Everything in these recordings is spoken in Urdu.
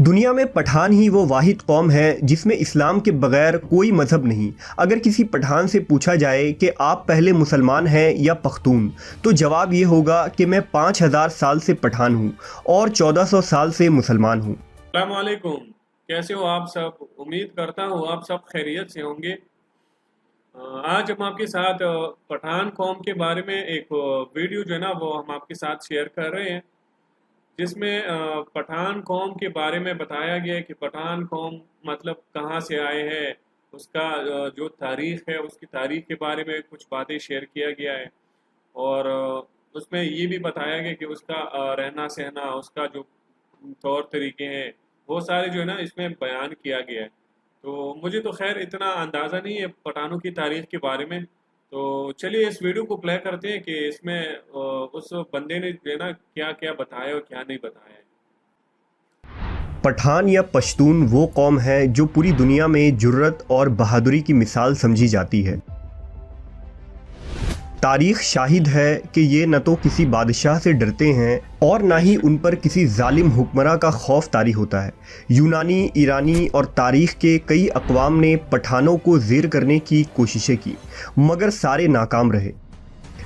دنیا میں پٹھان ہی وہ واحد قوم ہے جس میں اسلام کے بغیر کوئی مذہب نہیں۔ اگر کسی پٹھان سے پوچھا جائے کہ آپ پہلے مسلمان ہیں یا پختون، تو جواب یہ ہوگا کہ میں 5000 سال سے پٹھان ہوں اور 1400 سال سے مسلمان ہوں۔ السلام علیکم، کیسے ہو آپ سب؟ امید کرتا ہوں آپ سب خیریت سے ہوں گے۔ آج ہم آپ کے ساتھ پٹھان قوم کے بارے میں ایک ویڈیو جو ہے نا وہ ہم آپ کے ساتھ شیئر کر رہے ہیں، جس میں پٹھان قوم کے بارے میں بتایا گیا ہے کہ پٹھان قوم مطلب کہاں سے آئے ہیں، اس کا جو تاریخ ہے اس کی تاریخ کے بارے میں کچھ باتیں شیئر کیا گیا ہے، اور اس میں یہ بھی بتایا گیا کہ اس کا رہنا سہنا، اس کا جو طور طریقے ہیں، وہ سارے جو ہے نا اس میں بیان کیا گیا ہے۔ تو مجھے تو خیر اتنا اندازہ نہیں ہے پٹھانوں کی تاریخ کے بارے میں، تو چلیے اس ویڈیو کو پلے کرتے ہیں کہ اس میں اس بندے نے جو ہے نا کیا کیا بتایا اور کیا نہیں بتایا ہے۔ پٹھان یا پشتون وہ قوم ہے جو پوری دنیا میں جرت اور بہادری کی مثال سمجھی جاتی ہے۔ تاریخ شاہد ہے کہ یہ نہ تو کسی بادشاہ سے ڈرتے ہیں اور نہ ہی ان پر کسی ظالم حکمراں کا خوف طاری ہوتا ہے۔ یونانی، ایرانی اور تاریخ کے کئی اقوام نے پٹھانوں کو زیر کرنے کی کوششیں کی، مگر سارے ناکام رہے۔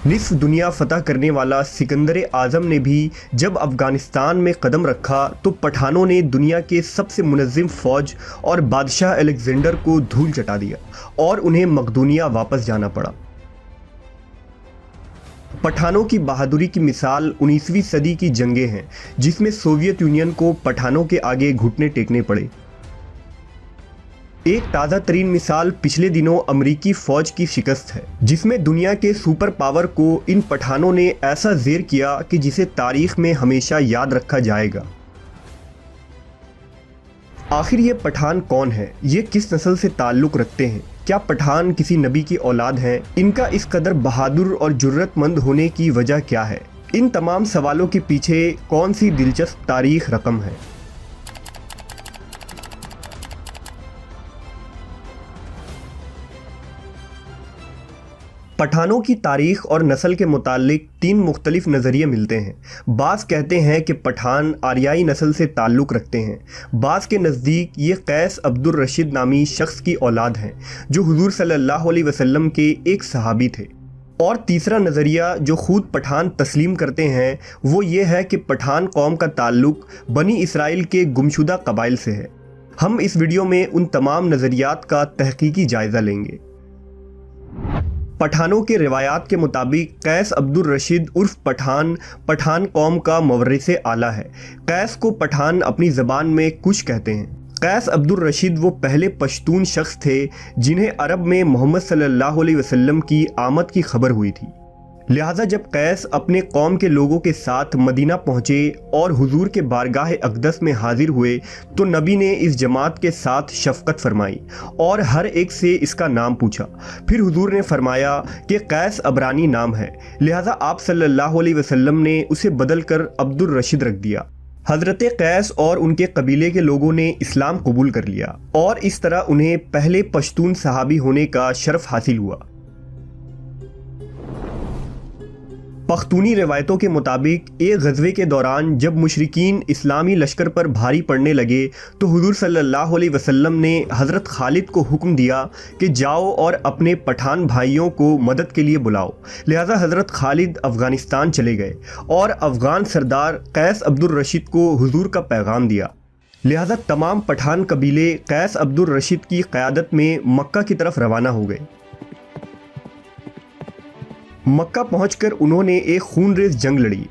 نصف دنیا فتح کرنے والا سکندر اعظم نے بھی جب افغانستان میں قدم رکھا تو پٹھانوں نے دنیا کے سب سے منظم فوج اور بادشاہ الیگزینڈر کو دھول چٹا دیا اور انہیں مقدونیہ واپس جانا پڑا۔ پٹھانوں کی بہادری کی مثال 19ویں صدی کی جنگیں ہیں، جس میں سوویت یونین کو پٹھانوں کے آگے گھٹنے ٹیکنے پڑے۔ ایک تازہ ترین مثال پچھلے دنوں امریکی فوج کی شکست ہے، جس میں دنیا کے سپر پاور کو ان پٹھانوں نے ایسا زیر کیا کہ جسے تاریخ میں ہمیشہ یاد رکھا جائے گا۔ آخر یہ پٹھان کون ہے؟ یہ کس نسل سے تعلق رکھتے ہیں؟ کیا پٹھان کسی نبی کی اولاد ہیں؟ ان کا اس قدر بہادر اور جرت مند ہونے کی وجہ کیا ہے؟ ان تمام سوالوں کے پیچھے کون سی دلچسپ تاریخ رقم ہے؟ پٹھانوں کی تاریخ اور نسل کے متعلق 3 مختلف نظریے ملتے ہیں۔ بعض کہتے ہیں کہ پٹھان آریائی نسل سے تعلق رکھتے ہیں، بعض کے نزدیک یہ قیس عبد الرشید نامی شخص کی اولاد ہیں جو حضور صلی اللہ علیہ وسلم کے ایک صحابی تھے، اور تیسرا نظریہ جو خود پٹھان تسلیم کرتے ہیں وہ یہ ہے کہ پٹھان قوم کا تعلق بنی اسرائیل کے گمشدہ قبائل سے ہے۔ ہم اس ویڈیو میں ان تمام نظریات کا تحقیقی جائزہ لیں گے۔ پٹھانوں کے روایات کے مطابق قیس عبد الرشید عرف پٹھان قوم کا مورث اعلیٰ ہے۔ قیس کو پٹھان اپنی زبان میں کش کہتے ہیں۔ قیس عبد الرشید وہ پہلے پشتون شخص تھے جنہیں عرب میں محمد صلی اللہ علیہ وسلم کی آمد کی خبر ہوئی تھی، لہٰذا جب قیس اپنے قوم کے لوگوں کے ساتھ مدینہ پہنچے اور حضور کے بارگاہ اقدس میں حاضر ہوئے تو نبی نے اس جماعت کے ساتھ شفقت فرمائی اور ہر ایک سے اس کا نام پوچھا۔ پھر حضور نے فرمایا کہ قیس عبرانی نام ہے، لہٰذا آپ صلی اللہ علیہ وسلم نے اسے بدل کر عبد الرشید رکھ دیا۔ حضرت قیس اور ان کے قبیلے کے لوگوں نے اسلام قبول کر لیا اور اس طرح انہیں پہلے پشتون صحابی ہونے کا شرف حاصل ہوا۔ پختونی روایتوں کے مطابق ایک غزوے کے دوران جب مشرکین اسلامی لشکر پر بھاری پڑنے لگے تو حضور صلی اللہ علیہ وسلم نے حضرت خالد کو حکم دیا کہ جاؤ اور اپنے پٹھان بھائیوں کو مدد کے لیے بلاؤ، لہٰذا حضرت خالد افغانستان چلے گئے اور افغان سردار قیس عبد الرشید کو حضور کا پیغام دیا، لہٰذا تمام پٹھان قبیلے قیس عبد الرشید کی قیادت میں مکہ کی طرف روانہ ہو گئے۔ مکہ پہنچ کر انہوں نے ایک خون ریز جنگ لڑی۔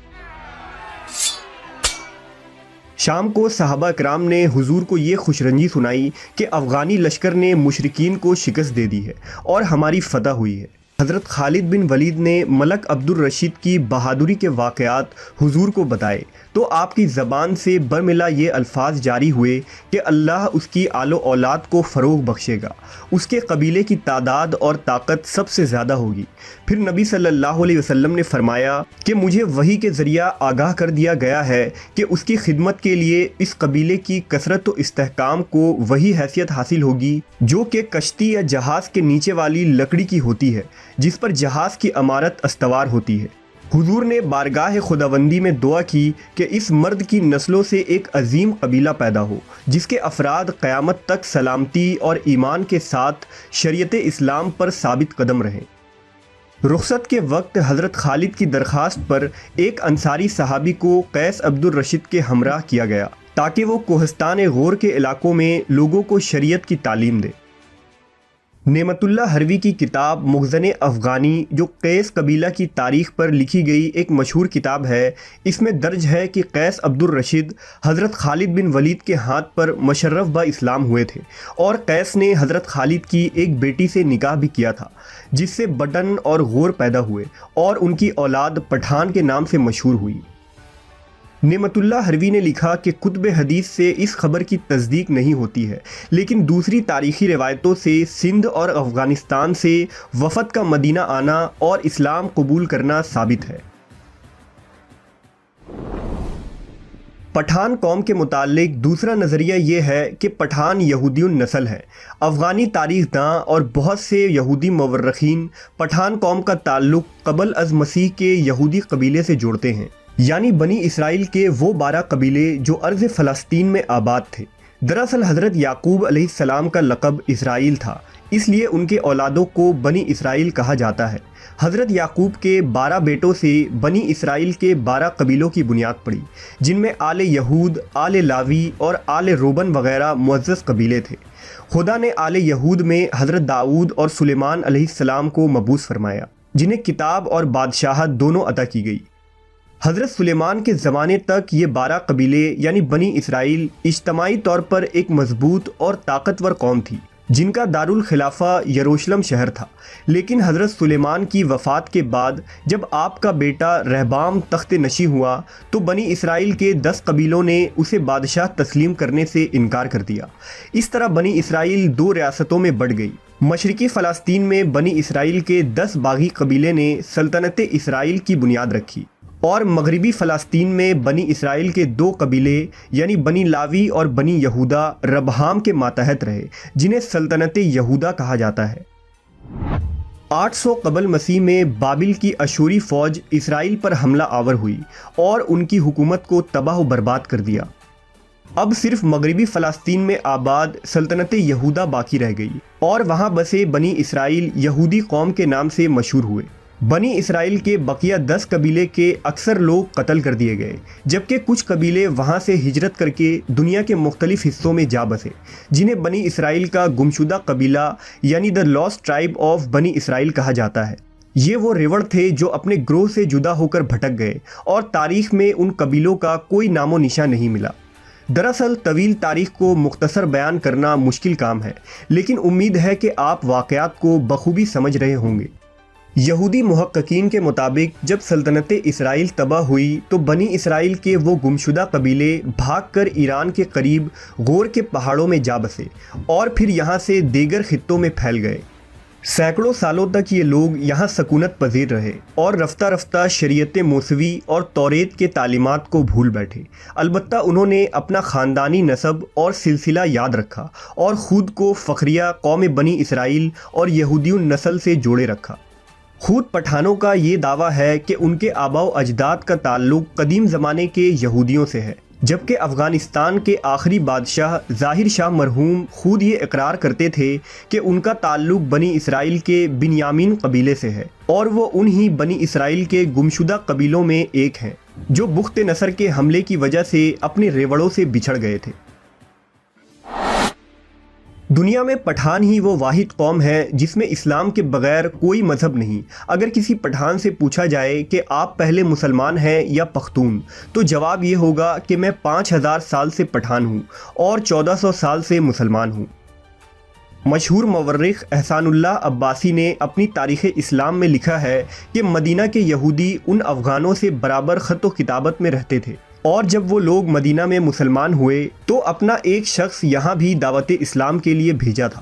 شام کو صحابہ کرام نے حضور کو یہ خوشرنجی سنائی کہ افغانی لشکر نے مشرکین کو شکست دے دی ہے اور ہماری فتح ہوئی ہے۔ حضرت خالد بن ولید نے ملک عبد الرشید کی بہادری کے واقعات حضور کو بتائے تو آپ کی زبان سے برملا یہ الفاظ جاری ہوئے کہ اللہ اس کی آل و اولاد کو فروغ بخشے گا، اس کے قبیلے کی تعداد اور طاقت سب سے زیادہ ہوگی۔ پھر نبی صلی اللہ علیہ وسلم نے فرمایا کہ مجھے وحی کے ذریعہ آگاہ کر دیا گیا ہے کہ اس کی خدمت کے لیے اس قبیلے کی کثرت و استحکام کو وہی حیثیت حاصل ہوگی جو کہ کشتی یا جہاز کے نیچے والی لکڑی کی ہوتی ہے، جس پر جہاز کی عمارت استوار ہوتی ہے۔ حضور نے بارگاہ خداوندی میں دعا کی کہ اس مرد کی نسلوں سے ایک عظیم قبیلہ پیدا ہو جس کے افراد قیامت تک سلامتی اور ایمان کے ساتھ شریعت اسلام پر ثابت قدم رہیں۔ رخصت کے وقت حضرت خالد کی درخواست پر ایک انصاری صحابی کو قیس عبد الرشید کے ہمراہ کیا گیا تاکہ وہ کوہستان غور کے علاقوں میں لوگوں کو شریعت کی تعلیم دے۔ نعمت اللہ ہروی کی کتاب مخزن افغانی، جو قیس قبیلہ کی تاریخ پر لکھی گئی ایک مشہور کتاب ہے، اس میں درج ہے کہ قیس عبد الرشید حضرت خالد بن ولید کے ہاتھ پر مشرف با اسلام ہوئے تھے، اور قیس نے حضرت خالد کی ایک بیٹی سے نکاح بھی کیا تھا جس سے بٹن اور غور پیدا ہوئے اور ان کی اولاد پٹھان کے نام سے مشہور ہوئی۔ نعمت اللہ ہروی نے لکھا کہ کتب حدیث سے اس خبر کی تصدیق نہیں ہوتی ہے، لیکن دوسری تاریخی روایتوں سے سندھ اور افغانستان سے وفد کا مدینہ آنا اور اسلام قبول کرنا ثابت ہے۔ پٹھان قوم کے متعلق دوسرا نظریہ یہ ہے کہ پٹھان یہودی النسل ہے۔ افغانی تاریخ داں اور بہت سے یہودی مورخین پٹھان قوم کا تعلق قبل از مسیح کے یہودی قبیلے سے جوڑتے ہیں، یعنی بنی اسرائیل کے وہ 12 قبیلے جو ارض فلسطین میں آباد تھے۔ دراصل حضرت یعقوب علیہ السلام کا لقب اسرائیل تھا، اس لیے ان کے اولادوں کو بنی اسرائیل کہا جاتا ہے۔ حضرت یعقوب کے 12 بیٹوں سے بنی اسرائیل کے 12 قبیلوں کی بنیاد پڑی، جن میں آل یہود، آل لاوی اور آل روبن وغیرہ معزز قبیلے تھے۔ خدا نے آل یہود میں حضرت داؤد اور سلیمان علیہ السلام کو مبعوث فرمایا، جنہیں کتاب اور بادشاہت دونوں عطا کی گئی۔ حضرت سلیمان کے زمانے تک یہ 12 قبیلے یعنی بنی اسرائیل اجتماعی طور پر ایک مضبوط اور طاقتور قوم تھی، جن کا دارالخلافہ یروشلم شہر تھا۔ لیکن حضرت سلیمان کی وفات کے بعد جب آپ کا بیٹا رہبام تخت نشین ہوا تو بنی اسرائیل کے 10 قبیلوں نے اسے بادشاہ تسلیم کرنے سے انکار کر دیا۔ اس طرح بنی اسرائیل 2 ریاستوں میں بڑھ گئی۔ مشرقی فلسطین میں بنی اسرائیل کے 10 باغی قبیلے نے سلطنت اسرائیل کی بنیاد رکھی، اور مغربی فلسطین میں بنی اسرائیل کے 2 قبیلے یعنی بنی لاوی اور بنی یہودا ربہام کے ماتحت رہے، جنہیں سلطنت یہودا کہا جاتا ہے۔ 800 قبل مسیح میں بابل کی اشوری فوج اسرائیل پر حملہ آور ہوئی اور ان کی حکومت کو تباہ و برباد کر دیا۔ اب صرف مغربی فلسطین میں آباد سلطنت یہودا باقی رہ گئی، اور وہاں بسے بنی اسرائیل یہودی قوم کے نام سے مشہور ہوئے۔ بنی اسرائیل کے بقیہ 10 قبیلے کے اکثر لوگ قتل کر دیے گئے، جبکہ کچھ قبیلے وہاں سے ہجرت کر کے دنیا کے مختلف حصوں میں جا بسے، جنہیں بنی اسرائیل کا گمشدہ قبیلہ یعنی دا لاسٹ ٹرائب آف بنی اسرائیل کہا جاتا ہے۔ یہ وہ ریوڑ تھے جو اپنے گروہ سے جدا ہو کر بھٹک گئے، اور تاریخ میں ان قبیلوں کا کوئی نام و نشان نہیں ملا۔ دراصل طویل تاریخ کو مختصر بیان کرنا مشکل کام ہے، لیکن امید ہے کہ آپ واقعات کو بخوبی سمجھ رہے ہوں گے۔ یہودی محققین کے مطابق جب سلطنت اسرائیل تباہ ہوئی تو بنی اسرائیل کے وہ گمشدہ قبیلے بھاگ کر ایران کے قریب غور کے پہاڑوں میں جا بسے، اور پھر یہاں سے دیگر خطوں میں پھیل گئے۔ سینکڑوں سالوں تک یہ لوگ یہاں سکونت پذیر رہے اور رفتہ رفتہ شریعت موسوی اور توریت کے تعلیمات کو بھول بیٹھے۔ البتہ انہوں نے اپنا خاندانی نسب اور سلسلہ یاد رکھا اور خود کو فخریہ قوم بنی اسرائیل اور یہودی النسل سے جوڑے رکھا۔ خود پٹھانوں کا یہ دعویٰ ہے کہ ان کے آباء و اجداد کا تعلق قدیم زمانے کے یہودیوں سے ہے، جبکہ افغانستان کے آخری بادشاہ ظاہر شاہ مرحوم خود یہ اقرار کرتے تھے کہ ان کا تعلق بنی اسرائیل کے بنیامین قبیلے سے ہے، اور وہ انہی بنی اسرائیل کے گمشدہ قبیلوں میں ایک ہیں جو بخت نصر کے حملے کی وجہ سے اپنے ریوڑوں سے بچھڑ گئے تھے۔ دنیا میں پٹھان ہی وہ واحد قوم ہے جس میں اسلام کے بغیر کوئی مذہب نہیں۔ اگر کسی پٹھان سے پوچھا جائے کہ آپ پہلے مسلمان ہیں یا پختون، تو جواب یہ ہوگا کہ میں 5000 سال سے پٹھان ہوں اور 1400 سال سے مسلمان ہوں۔ مشہور مورخ احسان اللہ عباسی نے اپنی تاریخ اسلام میں لکھا ہے کہ مدینہ کے یہودی ان افغانوں سے برابر خط و کتابت میں رہتے تھے، اور جب وہ لوگ مدینہ میں مسلمان ہوئے تو اپنا ایک شخص یہاں بھی دعوت اسلام کے لیے بھیجا تھا۔